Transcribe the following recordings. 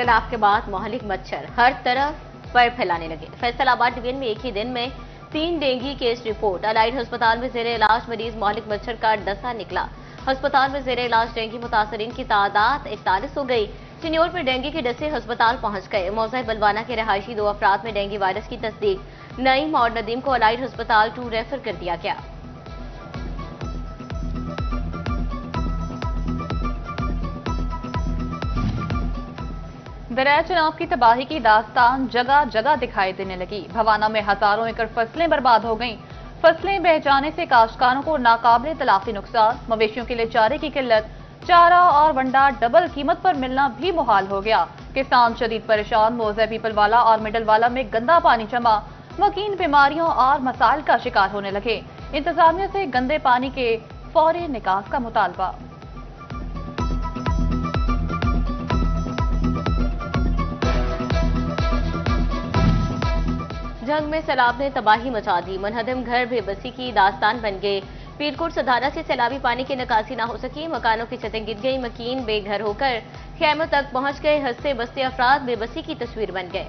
सैलाब के बाद मोहलिक मच्छर हर तरफ पर फैलाने लगे। फैसलाबाद डिवीजन में एक ही दिन में 3 डेंगू केस रिपोर्ट। अलाइड अस्पताल में जेर इलाज मरीज मोहलिक मच्छर का डसा निकला। अस्पताल में जेर इलाज डेंगू मुतासरीन की तादाद 41 हो गई। चिन्योर पर डेंगू के डसे अस्पताल पहुंच गए। मौजा बलवाना के रहायशी 2 अफराद में डेंगू वायरस की तस्दीक। नईम और नदीम को अलाइड अस्पताल 2 रेफर कर दिया गया। दरिया चनाब की तबाही की दास्तान जगह जगह दिखाई देने लगी। भवाना में हजारों एकड़ फसलें बर्बाद हो गईं। फसलें बह जाने से काश्तकारों को नाकाबिले तलाफी नुकसान। मवेशियों के लिए चारे की किल्लत, चारा और वंडा डबल कीमत पर मिलना भी मुहाल हो गया। किसान शदीद परेशान। मौजा पीपलवाला और मिडलवाला में गंदा पानी जमा। मकीन बीमारियों और मसाइल का शिकार होने लगे। इंतजामिया से गंदे पानी के फौरी निकास का मुतालबा। जंग में सैलाब ने तबाही मचा दी। मनहदम घर बेबसी की दास्तान बन गए। पीरकोट सधारा से सैलाबी पानी की निकासी न हो सकी। मकानों की छतें गिर गई। मकीन बेघर होकर खैमों तक पहुंच गए। हंसते बसते अफराद बेबसी की तस्वीर बन गए।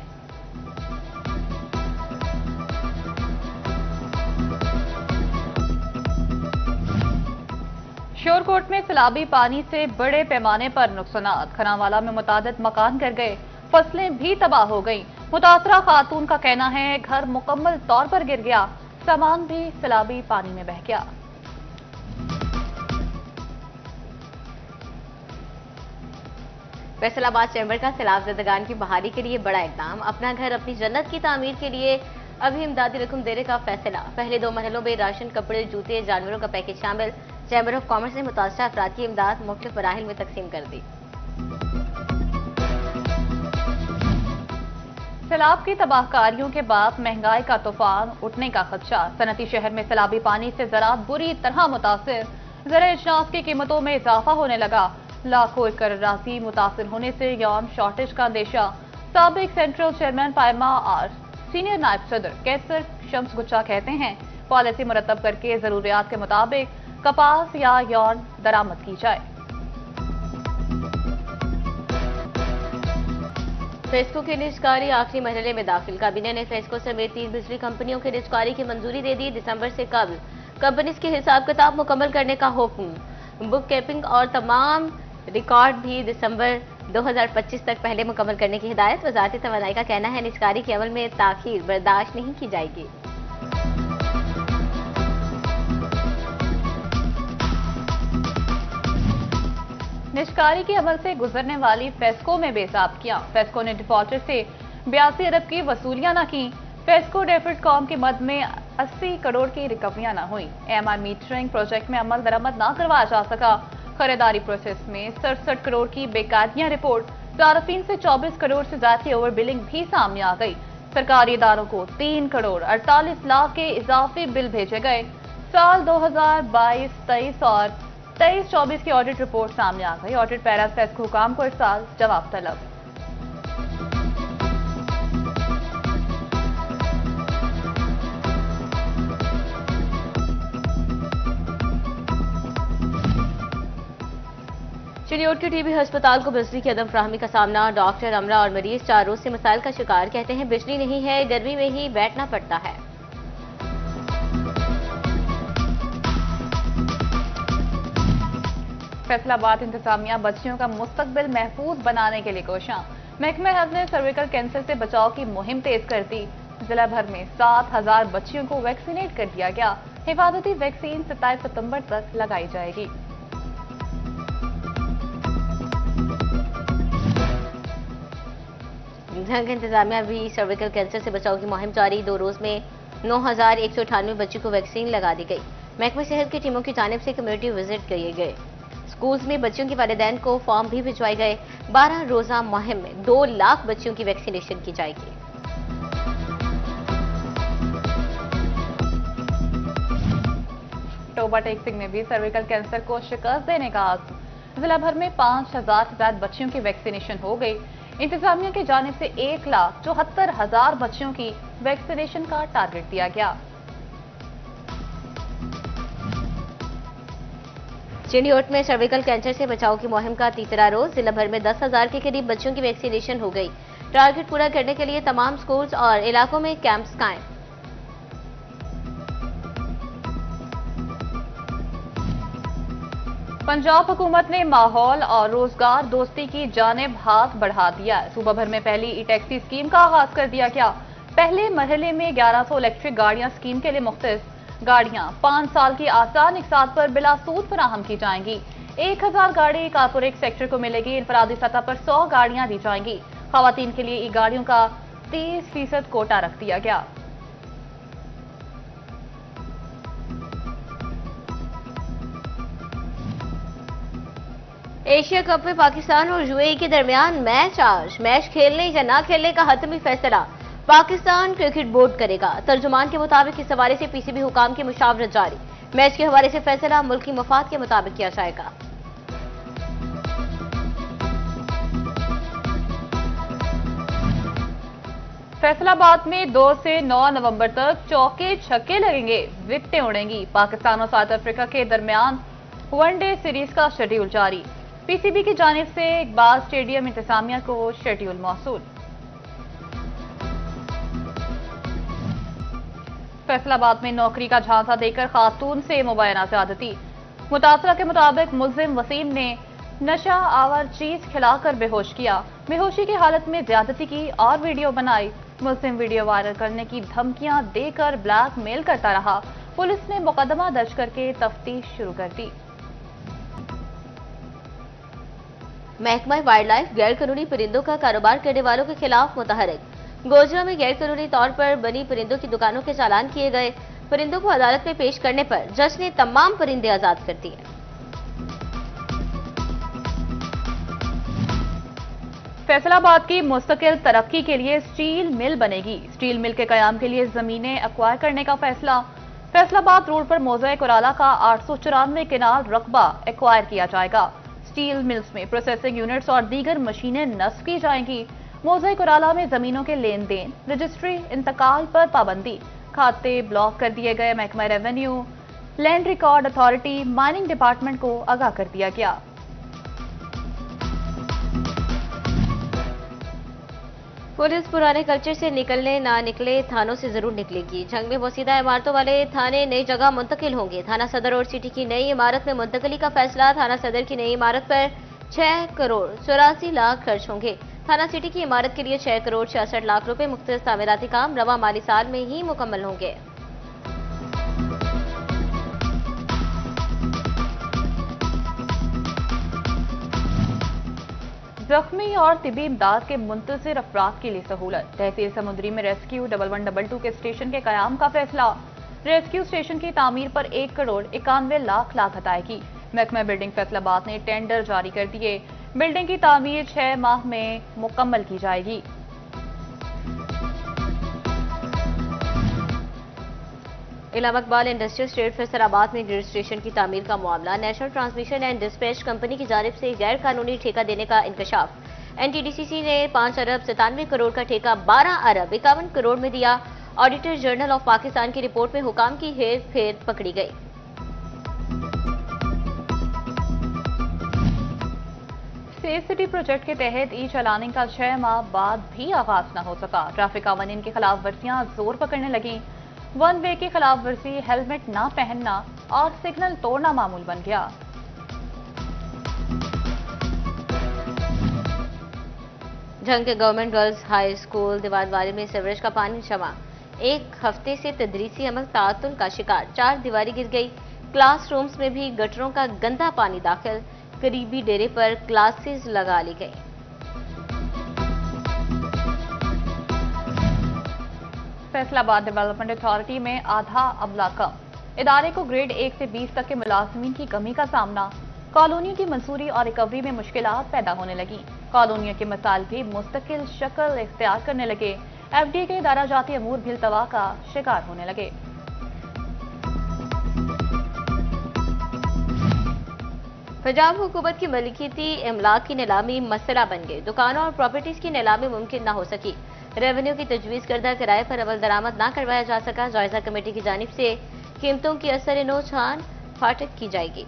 श्योरकोट में सैलाबी पानी से बड़े पैमाने पर नुकसान। खनावाला में मुतादिद मकान गिर गए। फसलें भी तबाह हो गईं। मुतासरा खातून का कहना है घर मुकम्मल तौर पर गिर गया। सामान भी सैलाबी पानी में बह गया। फैसलाबाद चैम्बर का सैलाब ज़दगान की बहाली के लिए बड़ा इकदाम। अपना घर अपनी जन्नत की तामीर के लिए अभी इमदादी रकम देने का फैसला। पहले 2 मरहलों में राशन, कपड़े, जूते, जानवरों का पैकेज शामिल। चैम्बर ऑफ कॉमर्स ने मुतासरा अफराद की इमदाद मुख्तलिफ मराहिल में तकसीम कर दी। सैलाब की तबाहकारियों के बाद महंगाई का तूफान उठने का खदशा। सनती शहर में सैलाबी पानी से ज़राअत बुरी तरह मुतासिर। ज़र अजनास की कीमतों में इजाफा होने लगा। लाखों एकड़ राशि मुतासिर होने से यौन शॉर्टेज का अंदेशा। साबिक सेंट्रल चेयरमैन पायमा और सीनियर नायब सदर कैसर शम्स गुच्चा कहते हैं पॉलिसी मुरतब करके जरूरियात के मुताबिक कपास या यौन दरामद की जाए। फेस्को की निजकारी आखिरी मरहले में दाखिल। काबीना ने फेस्को समेत 3 बिजली कंपनियों की निजकारी की मंजूरी दे दी। दिसंबर से कबल कंपनीज के हिसाब किताब मुकम्मल करने का हुक्म। बुक कीपिंग और तमाम रिकॉर्ड भी दिसंबर 2025 तक पहले मुकम्मल करने की हिदायत। वजारत तवानाई का कहना है निजकारी के अमल में ताखीर बर्दाश्त नहीं की जाएगी। निजकारी के अमल से गुजरने वाली फेस्को में बेसाबकियां। फेस्को ने डिफॉल्टर से 82 अरब की वसूलियां न की। फेस्को डेफिड कॉम की मद में 80 करोड़ की रिकवरियां न हुई। एमआई मीटरिंग प्रोजेक्ट में अमल दरामद न करवाया जा सका। खरीदारी प्रोसेस में 67 करोड़ की बेकायदियां रिपोर्ट। सार्फिन से 24 करोड़ से ज्यादा ओवर बिलिंग भी सामने आ गई। सरकारी इदारों को 3 करोड़ 48 लाख के इजाफी बिल भेजे गए। साल 2022-23 और 23-24 की ऑडिट रिपोर्ट सामने आ गई। ऑडिट पैरा फेस्को हुकाम को इरसाल जवाब तलब। चिन्योट के टीबी अस्पताल को बिजली की अदम फराहमी का सामना। डॉक्टर, अमला और मरीज 4 रोज से मसाइल का शिकार। कहते हैं बिजली नहीं है, गर्मी में ही बैठना पड़ता है। फैसलाबाद इंतजामिया बच्चियों का मुस्तकबिल महफूज बनाने के लिए कोशिश। महकमा हेल्थ ने सर्विकल कैंसर से बचाव की मुहिम तेज कर दी। जिला भर में 7000 बच्चियों को वैक्सीनेट कर दिया गया। हिफाजती वैक्सीन 27 सितंबर तक लगाई जाएगी। जंग इंतजामिया भी सर्विकल कैंसर से बचाव की मुहिम जारी। 2 रोज में 9198 बच्चों को वैक्सीन लगा दी गई। महकमा सेहत की टीमों की जानिब से कम्युनिटी विजिट किए गए। स्कूल्स में बच्चों के वालिदैन को फॉर्म भी भिजवाए गए। 12 रोजा मुहिम में 2 लाख बच्चों की वैक्सीनेशन की जाएगी। टोबा टेक सिंह में भी सर्विकल कैंसर को शिकस्त देने का आज़म। जिला भर में 5000 से ज्यादा बच्चियों की वैक्सीनेशन हो गई। इंतजामिया की जानिब से 1,74,000 बच्चियों की वैक्सीनेशन का टारगेट दिया गया। चिड़ियोट में सर्विकल कैंसर से बचाव की मुहिम का तीसरा रोज। जिला भर में 10,000 के करीब बच्चों की वैक्सीनेशन हो गई। टारगेट पूरा करने के लिए तमाम स्कूल्स और इलाकों में कैंप्स कायम। पंजाब हुकूमत ने माहौल और रोजगार दोस्ती की जानिब हाथ बढ़ा दिया है। सूबा भर में पहली ई टैक्सी स्कीम का आगाज कर दिया गया। पहले मरहले में 1100 इलेक्ट्रिक गाड़ियां स्कीम के लिए मुख्तस। गाड़ियां 5 साल की आसान इकसात पर बिला सूद फराहम की जाएंगी। 1000 गाड़ी कारपोरेट सेक्टर को मिलेगी। इनफरादी सतह पर 100 गाड़ियां दी जाएंगी। खवातीन के लिए ई गाड़ियों का 30% कोटा रख दिया गया। एशिया कप में पाकिस्तान और यूएई के दरमियान मैच आज। मैच खेलने या ना खेलने का हतमी फैसला पाकिस्तान क्रिकेट बोर्ड करेगा। तर्जुमान के मुताबिक इस हवाले से पीसीबी हुकाम की मुशावरत जारी। मैच के हवाले से फैसला मुल्की मफाद के मुताबिक किया जाएगा। फैसलाबाद में 2 से 9 नवंबर तक चौके छक्के लगेंगे, विकेटें उड़ेंगी। पाकिस्तान और साउथ अफ्रीका के दरमियान वनडे सीरीज का शेड्यूल जारी। पीसीबी की जानिब से इकबाल स्टेडियम इंतजामिया को शेड्यूल मौसूल। फैसलाबाद में नौकरी का झांसा देकर खातून से मुबैना ज़्यादती। मुतासरा के मुताबिक मुल्जिम वसीम ने नशा आवर चीज खिलाकर बेहोश किया। बेहोशी की हालत में ज्यादती की और वीडियो बनाई। मुल्जिम वीडियो वायरल करने की धमकियां देकर ब्लैकमेल करता रहा। पुलिस ने मुकदमा दर्ज करके तफ्तीश शुरू कर दी। महकमा वाइल्ड लाइफ गैर कानूनी परिंदों का कारोबार करने वालों के खिलाफ मुतहरिक। गोजरा में गैर कानूनी तौर पर बनी परिंदों की दुकानों के चालान किए गए। परिंदों को अदालत में पेश करने पर जज ने तमाम परिंदे आजाद कर दिए। फैसलाबाद की मुस्तकिल तरक्की के लिए स्टील मिल बनेगी। स्टील मिल के कयाम के लिए जमीनें एक्वायर करने का फैसला। फैसलाबाद रोड पर मोज़े कुराला का 894 केनाल रकबा एक्वायर किया जाएगा। स्टील मिल्स में प्रोसेसिंग यूनिट्स और दीगर मशीनें नस्ब की जाएंगी। मोज़े कुराला में जमीनों के लेन देन, रजिस्ट्री, इंतकाल पर पाबंदी। खाते ब्लॉक कर दिए गए। महकमा revenue, land record authority, mining department को आगाह कर दिया गया। पुलिस पुराने कल्चर से निकलने ना निकले, थानों से जरूर निकलेगी। जंग में पोसीदा इमारतों वाले थाने नई जगह मुंतकिल होंगे। थाना सदर और सिटी की नई इमारत में मुंतकली का फैसला। थाना सदर की नई इमारत पर 6 करोड़ 84 लाख खर्च होंगे। थाना सिटी की इमारत के लिए 6 करोड़ 66 लाख रुपए मुख्तलिफ तामीराती काम रवा माली साल में ही मुकम्मल होंगे। जख्मी और तिबी इमदाद के मुंतज़िर अफराद के लिए सहूलत। तहसील समुद्री में रेस्क्यू 1122 के स्टेशन के कयाम का फैसला। रेस्क्यू स्टेशन की तामीर पर 1 करोड़ 91 लाख लागत आएगी। महकमा बिल्डिंग फैसलाबाद ने टेंडर जारी कर दिए। बिल्डिंग की तामीर 6 माह में मुकम्मल की जाएगी। इलामा इकबाल इंडस्ट्रियल स्टेट फैसलाबाद में ग्रिड स्टेशन की तामीर का मामला। National transmission and dispatch company की जानिब से गैर कानूनी ठेका देने का इंकशाफ। एनटीडीसीसी ने 5 अरब 97 करोड़ का ठेका 12 अरब 51 करोड़ में दिया। ऑडिटर जनरल ऑफ पाकिस्तान की रिपोर्ट में हुकाम की हेर फेर पकड़ी गई। सेफ सिटी प्रोजेक्ट के तहत ई चलाने का 6 माह बाद भी आगाज न हो सका। ट्रैफिक कानून की खिलाफ वर्जियां जोर पकड़ने लगी। वन वे की खिलाफ वर्जी, हेलमेट ना पहनना और सिग्नल तोड़ना मामूल बन गया। जंग के गवर्नमेंट गर्ल्स हाई स्कूल दीवारवाली में सीवरेज का पानी जमा। 1 हफ्ते से तदरीसी अमल ताअतुल का शिकार। 4 दीवारी गिर गई। क्लासरूम्स में भी गटरों का गंदा पानी दाखिल। करीबी डेरे पर क्लासेस लगा ली गई। फैसलाबाद डेवलपमेंट अथॉरिटी में आधा अमला कम। इदारे को ग्रेड 1 से 20 तक के मुलाजमीन की कमी का सामना। कॉलोनियों की मंसूरी और रिकवरी में मुश्किलात पैदा होने लगी। कॉलोनियों के मसाइल भी मुस्तकिल शक्ल इख्तियार करने लगे। एफडीए के इदारा जाती अमूर भी इल्तवा का शिकार होने लगे। पंजाब हुकूमत की मलिकियती इमलाक की नीलामी मसला बन गई। दुकानों और प्रॉपर्टीज की नीलामी मुमकिन न हो सकी। रेवेन्यू की तजवीज़ करदा किराए पर अमल दरामद न करवाया जा सका। जायजा कमेटी की जानिब से कीमतों की असर नो छान फाटक की जाएगी।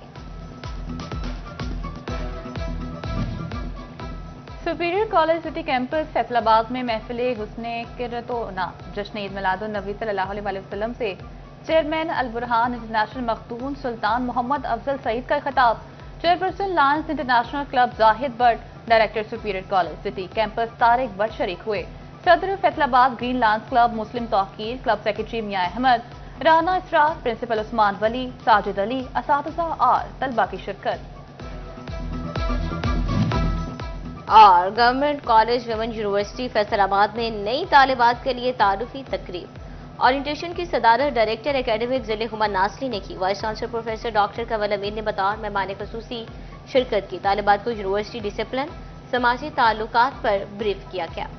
Superior college city campus Faisalabad में महफिल हुस्ने किरतोना जश्न ईद मिलादुन नबी सल्लल्लाहु अलैहि वसल्लम से चेयरमैन अल बुरहान इंटरनेशनल मखदूम सुल्तान मोहम्मद अफजल सईद का खिताब। Chairperson Lions international club Zahid but, director superior college city campus Tariq but शरीक हुए। सदर फैसलाबाद ग्रीन लायंस क्लब मुस्लिम तौकीर, क्लब सेक्रेटरी मियां अहमद, राना इसरार, प्रिंसिपल उस्मान वली, साजिद अली, असातिज़ा और तलबा की शिरकत। और government college women university Faisalabad में नई तालिबात के लिए तारुफी तकरीब। ओरिएंटेशन की सदारत डायरेक्टर एकेडमिक जिले हुमा नासली ने की। Vice chancellor professor doctor Kanwal Amin ने बतौर मेहमान खुसूसी शिरकत की। तालिबात को यूनिवर्सिटी डिसिप्लिन, समाजी ताल्लुकात पर ब्रीफ किया गया।